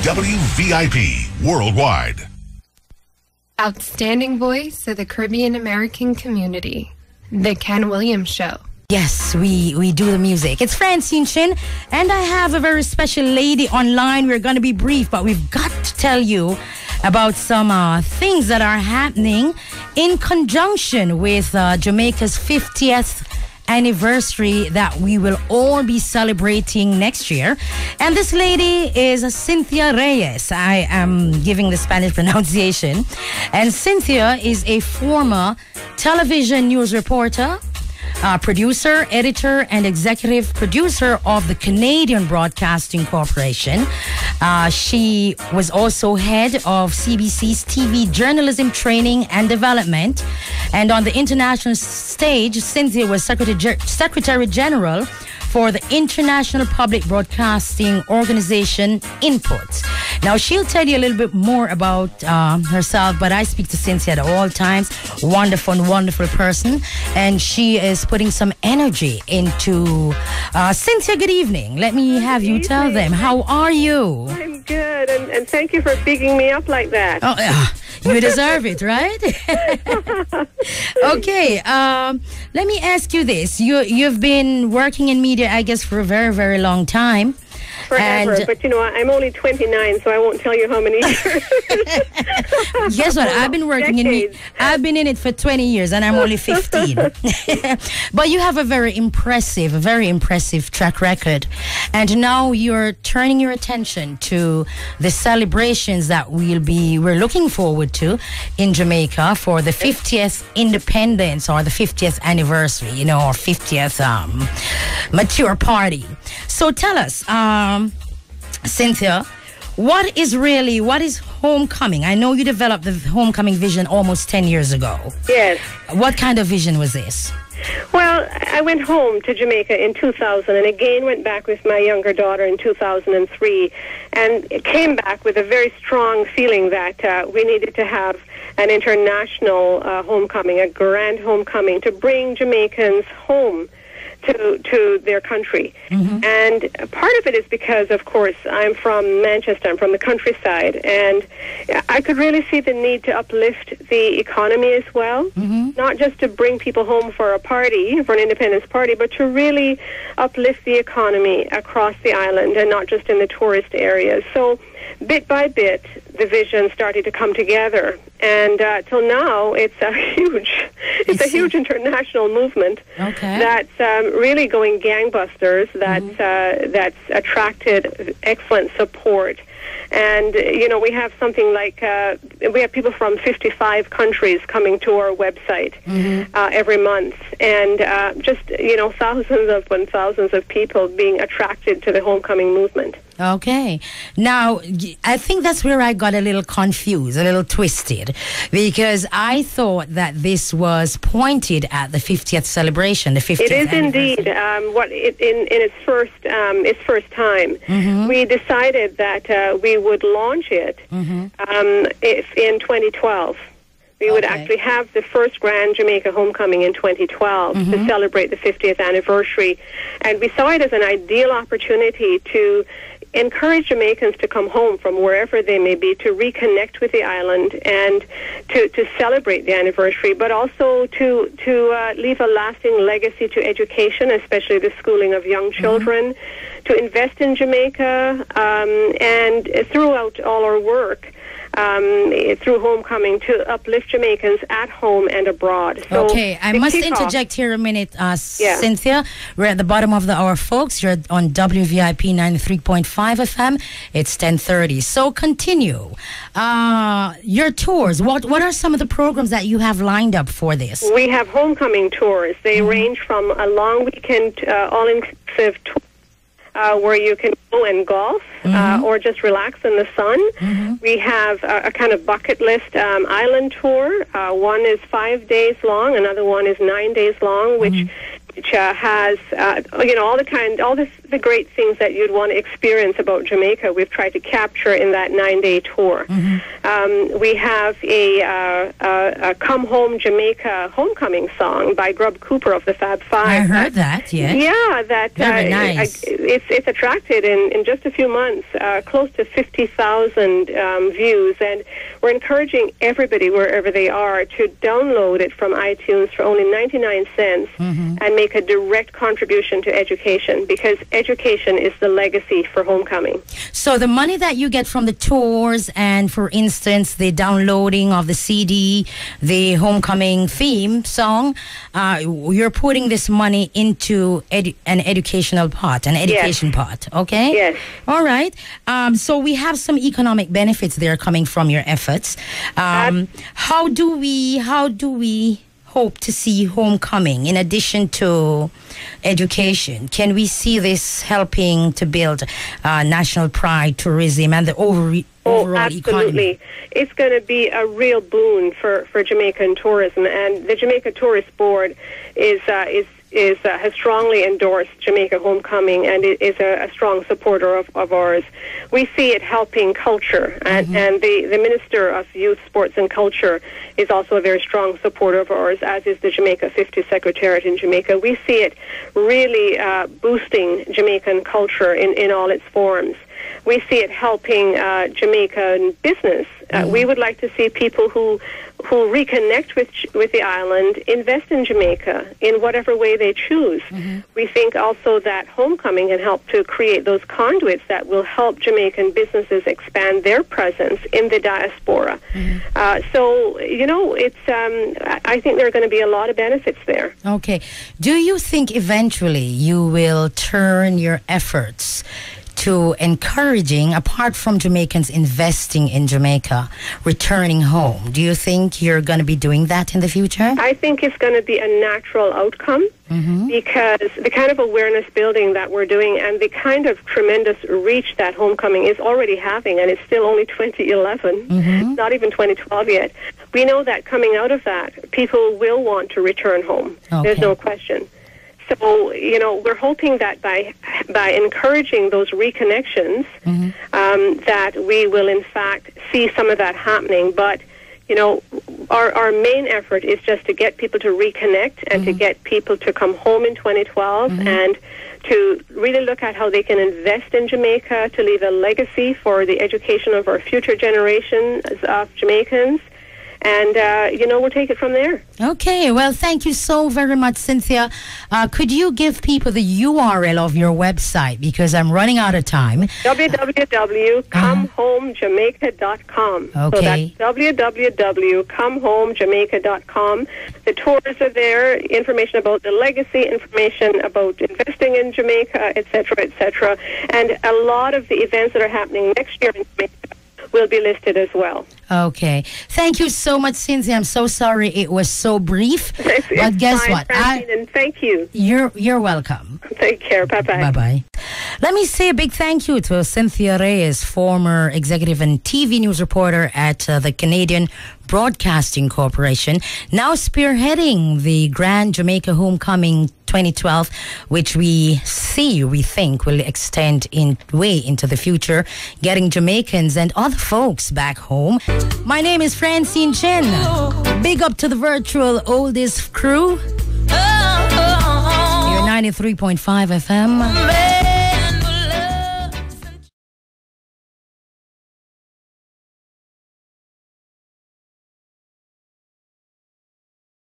WVIP Worldwide. Outstanding voice of the Caribbean American community, The Ken Williams Show. Yes, we do the music. It's Francine Chin, and I have a very special lady online. We're going to be brief, but we've got to tell you about some things that are happening in conjunction with Jamaica's 50th anniversary that we will all be celebrating next year. And this lady is Cynthia Reyes. I am giving the Spanish pronunciation. And Cynthia is a former television news reporter, producer, editor, and executive producer of the Canadian Broadcasting Corporation. She was also head of CBC's TV journalism training and development. And on the international stage, Cynthia was Secretary General for the International Public Broadcasting Organization Input. Now, she'll tell you a little bit more about herself, but I speak to Cynthia at all times. Wonderful person. And she is putting some energy into... Cynthia, good evening. Let me have you tell them. How are you? I'm good, and thank you for bigging me up like that. Oh, you deserve it, right? Okay, let me ask you this. You've been working in media, I guess, for a very, very long time. Forever, but you know, I'm only 29, so I won't tell you how many years. Guess what? I've been working I've been in it for 20 years, and I'm only 15. But you have a very impressive track record, and now you're turning your attention to the celebrations that we're looking forward to in Jamaica for the 50th independence, or the 50th anniversary, you know, or 50th mature party. So tell us, Cynthia, what is homecoming? I know you developed the homecoming vision almost 10 years ago. Yes. What kind of vision was this? Well, I went home to Jamaica in 2000 and again went back with my younger daughter in 2003 and came back with a very strong feeling that we needed to have an international homecoming, a grand homecoming, to bring Jamaicans home to their country. Mm-hmm. And part of it is because, of course, I'm from Manchester, I'm from the countryside, and I could really see the need to uplift the economy as well, not just to bring people home for a party, for an independence party, but to really uplift the economy across the island and not just in the tourist areas. So bit by bit, the vision started to come together, and till now, it's a huge international movement that's really going gangbusters. That's attracted excellent support, and you know, we have something like we have people from 55 countries coming to our website every month, and just thousands of people being attracted to the homecoming movement. Okay. Now, I think that's where I got a little confused, a little twisted, because I thought that this was pointed at the 50th celebration, the 50th It is anniversary. indeed. In its first time, we decided that we would launch it if in 2012. We would actually have the first Grand Jamaica Homecoming in 2012 to celebrate the 50th anniversary. And we saw it as an ideal opportunity to encourage Jamaicans to come home from wherever they may be, to reconnect with the island and to celebrate the anniversary, but also to leave a lasting legacy to education, especially the schooling of young children, to invest in Jamaica, and throughout all our work, through homecoming, to uplift Jamaicans at home and abroad. So okay, I must interject here a minute, Cynthia. We're at the bottom of the hour, folks. You're on WVIP 93.5 FM. It's 10:30. So continue. Your tours. What are some of the programs that you have lined up for this? We have homecoming tours. They range from a long weekend, all-inclusive tour, where you can go and golf or just relax in the sun. We have a kind of bucket list island tour. One is 5 days long, another one is 9 days long, which which has the great things that you'd want to experience about Jamaica. We've tried to capture in that 9-day tour. We have a Come Home Jamaica Homecoming song by Grub Cooper of the Fab Five. I heard that. Yes. Yeah, that very nice. It's attracted in just a few months close to 50,000 views, and we're encouraging everybody wherever they are to download it from iTunes for only 99 cents and make a direct contribution to education, because education is the legacy for Homecoming. So the money that you get from the tours and, for instance, the downloading of the CD, the Homecoming theme song, you're putting this money into an educational part, an education part, okay? Yes. All right. So we have some economic benefits there coming from your efforts. How do we hope to see Homecoming in addition to education? Can we see this helping to build national pride, tourism, and the overall absolutely. economy? It's going to be a real boon for Jamaican tourism, and the Jamaica Tourist Board has strongly endorsed Jamaica Homecoming and is a strong supporter of ours. We see it helping culture, and the Minister of Youth, Sports and Culture is also a very strong supporter of ours, as is the Jamaica 50 Secretariat in Jamaica. We see it really boosting Jamaican culture in all its forms. We see it helping Jamaican business. We would like to see people who reconnect with the island, invest in Jamaica in whatever way they choose. We think also that Homecoming can help to create those conduits that will help Jamaican businesses expand their presence in the diaspora. So, I think there are going to be a lot of benefits there. Okay. Do you think eventually you will turn your efforts to encouraging, apart from Jamaicans investing in Jamaica, returning home? Do you think you're going to be doing that in the future? I think it's going to be a natural outcome because the kind of awareness building that we're doing and the kind of tremendous reach that Homecoming is already having, and it's still only 2011, not even 2012 yet. We know that coming out of that, people will want to return home. Okay. There's no question. So, we're hoping that by encouraging those reconnections, that we will, in fact, see some of that happening. But, our main effort is just to get people to reconnect and to get people to come home in 2012 and to really look at how they can invest in Jamaica, to leave a legacy for the education of our future generations of Jamaicans. And, we'll take it from there. Okay. Well, thank you so very much, Cynthia. Could you give people the URL of your website? Because I'm running out of time. www.comehomejamaica.com. Okay. So that's www.comehomejamaica.com. The tours are there, information about the legacy, information about investing in Jamaica, et cetera, and a lot of the events that are happening next year in Jamaica will be listed as well. Okay. Thank you so much, Cynthia. I'm so sorry it was so brief. But guess what? And thank you. You're welcome. Take care. Bye-bye. Bye-bye. Let me say a big thank you to Cynthia Reyes, former executive and TV news reporter at the Canadian Broadcasting Corporation, now spearheading the Grand Jamaica Homecoming 2012, which we think will extend way into the future, getting Jamaicans and other folks back home. My name is Francine Chin. Big up to the virtual oldest crew. Your 93.5 FM.